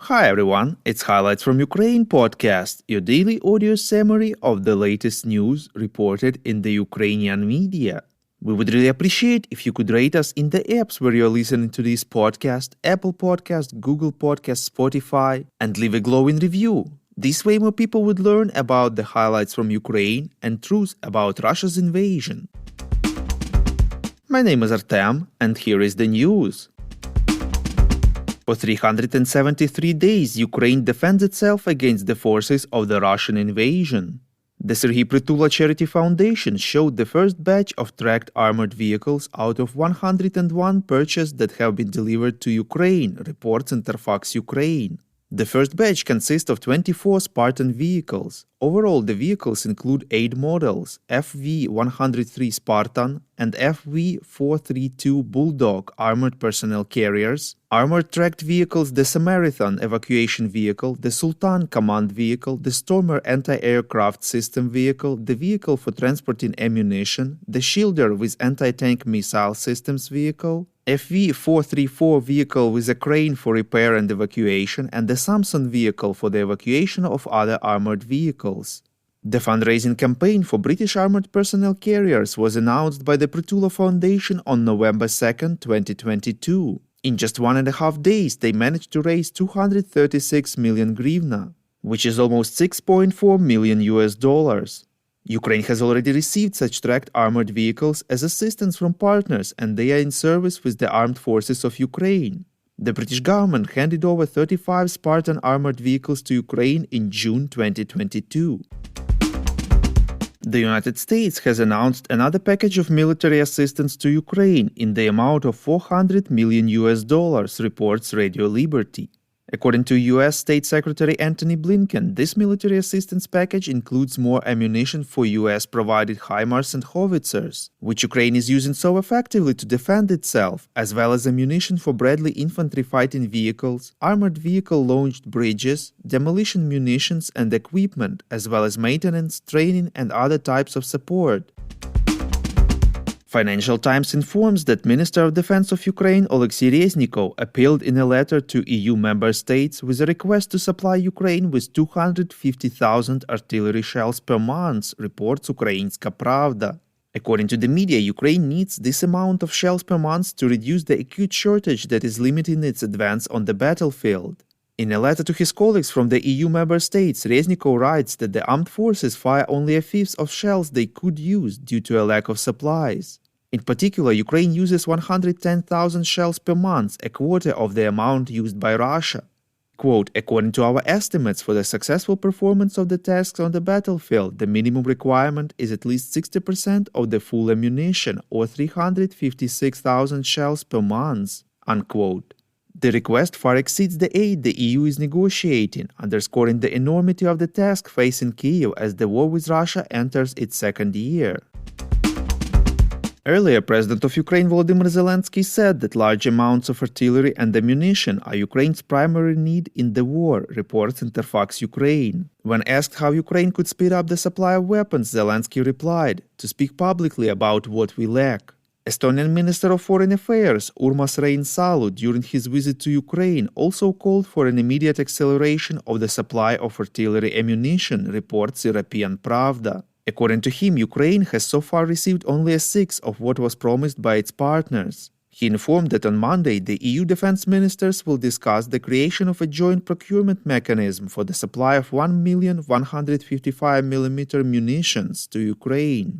Hi everyone, it's Highlights from Ukraine podcast, your daily audio summary of the latest news reported in the Ukrainian media. We would really appreciate if you could rate us in the apps where you're listening to this podcast, Apple Podcast, Google Podcast, Spotify, and leave a glowing review. This way more people would learn about the highlights from Ukraine and truth about Russia's invasion. My name is Artem, and here is the news. For 373 days, Ukraine defends itself against the forces of the Russian invasion. The Serhiy Prytula Charity Foundation showed the first batch of tracked armored vehicles out of 101 purchased that have been delivered to Ukraine, reports Interfax Ukraine. The first batch consists of 24 Spartan vehicles. Overall, the vehicles include 8 models: FV-103 Spartan and FV-432 Bulldog armored personnel carriers, armored tracked vehicles, the Samaritan evacuation vehicle, the Sultan command vehicle, the Stormer anti-aircraft system vehicle, the vehicle for transporting ammunition, the Shielder with anti-tank missile systems vehicle, FV-434 vehicle with a crane for repair and evacuation, and the Samson vehicle for the evacuation of other armored vehicles. The fundraising campaign for British armored personnel carriers was announced by the Prytula Foundation on November 2, 2022. In just 1.5 days, they managed to raise 236 million hryvnia, which is almost $6.4 million. Ukraine has already received such tracked armored vehicles as assistance from partners, and they are in service with the armed forces of Ukraine. The British government handed over 35 Spartan armored vehicles to Ukraine in June 2022. The United States has announced another package of military assistance to Ukraine in the amount of $400 million, reports Radio Liberty. According to U.S. State Secretary Antony Blinken, this military assistance package includes more ammunition for U.S.-provided HIMARS and howitzers, which Ukraine is using so effectively to defend itself, as well as ammunition for Bradley infantry fighting vehicles, armored vehicle-launched bridges, demolition munitions and equipment, as well as maintenance, training and other types of support. Financial Times informs that Minister of Defense of Ukraine Oleksiy Reznikov appealed in a letter to EU member states with a request to supply Ukraine with 250,000 artillery shells per month, reports Ukrainska Pravda. According to the media, Ukraine needs this amount of shells per month to reduce the acute shortage that is limiting its advance on the battlefield. In a letter to his colleagues from the EU member states, Reznikov writes that the armed forces fire only a fifth of shells they could use due to a lack of supplies. In particular, Ukraine uses 110,000 shells per month, a quarter of the amount used by Russia. Quote, according to our estimates for the successful performance of the tasks on the battlefield, the minimum requirement is at least 60% of the full ammunition, or 356,000 shells per month, unquote. The request far exceeds the aid the EU is negotiating, underscoring the enormity of the task facing Kyiv as the war with Russia enters its second year. Earlier, President of Ukraine Volodymyr Zelensky said that large amounts of artillery and ammunition are Ukraine's primary need in the war, reports Interfax Ukraine. When asked how Ukraine could speed up the supply of weapons, Zelensky replied, "To speak publicly about what we lack." Estonian Minister of Foreign Affairs Urmas Reinsalu, during his visit to Ukraine, also called for an immediate acceleration of the supply of artillery ammunition, reports European Pravda. According to him, Ukraine has so far received only a sixth of what was promised by its partners. He informed that on Monday, the EU defense ministers will discuss the creation of a joint procurement mechanism for the supply of 1,155mm munitions to Ukraine.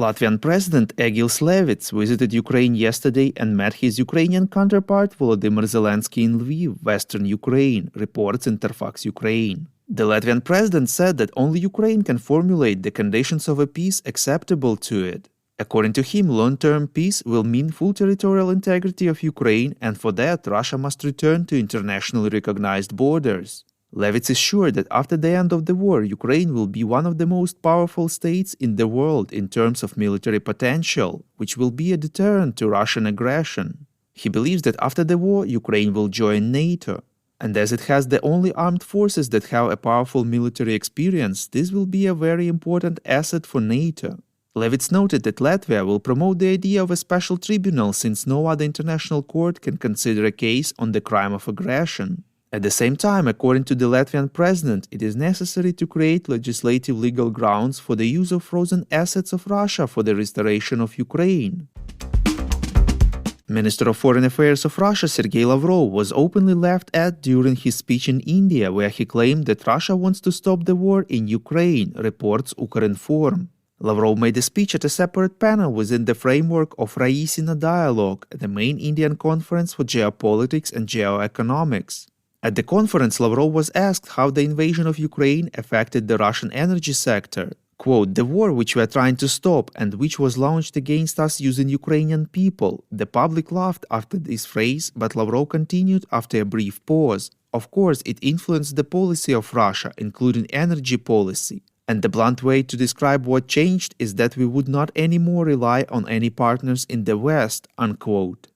Latvian President Egils Levits visited Ukraine yesterday and met his Ukrainian counterpart Volodymyr Zelensky in Lviv, western Ukraine, reports Interfax Ukraine. The Latvian president said that only Ukraine can formulate the conditions of a peace acceptable to it. According to him, long-term peace will mean full territorial integrity of Ukraine, and for that, Russia must return to internationally recognized borders. Levits is sure that after the end of the war, Ukraine will be one of the most powerful states in the world in terms of military potential, which will be a deterrent to Russian aggression. He believes that after the war, Ukraine will join NATO. And as it has the only armed forces that have a powerful military experience, this will be a very important asset for NATO. Levits noted that Latvia will promote the idea of a special tribunal since no other international court can consider a case on the crime of aggression. At the same time, according to the Latvian president, it is necessary to create legislative legal grounds for the use of frozen assets of Russia for the restoration of Ukraine. Minister of Foreign Affairs of Russia Sergei Lavrov was openly laughed at during his speech in India, where he claimed that Russia wants to stop the war in Ukraine, reports Ukrinform. Lavrov made a speech at a separate panel within the framework of Raisina Dialogue, the main Indian conference for geopolitics and geoeconomics. At the conference, Lavrov was asked how the invasion of Ukraine affected the Russian energy sector. Quote, "The war which we are trying to stop and which was launched against us using Ukrainian people." The public laughed after this phrase, but Lavrov continued after a brief pause. Of course, it influenced the policy of Russia, including energy policy. And the blunt way to describe what changed is that we would not anymore rely on any partners in the West, unquote.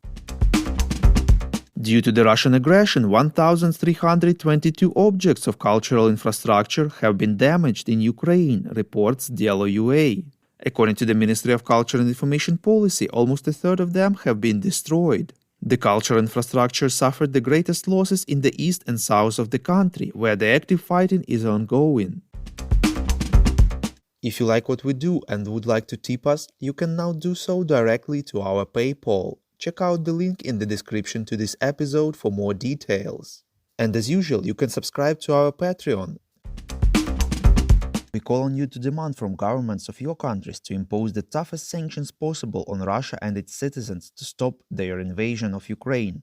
Due to the Russian aggression, 1,322 objects of cultural infrastructure have been damaged in Ukraine, reports Dielo UA. According to the Ministry of Culture and Information Policy, almost a third of them have been destroyed. The cultural infrastructure suffered the greatest losses in the east and south of the country, where the active fighting is ongoing. If you like what we do and would like to tip us, you can now do so directly to our PayPal. Check out the link in the description to this episode for more details. And as usual, you can subscribe to our Patreon. We call on you to demand from governments of your countries to impose the toughest sanctions possible on Russia and its citizens to stop their invasion of Ukraine.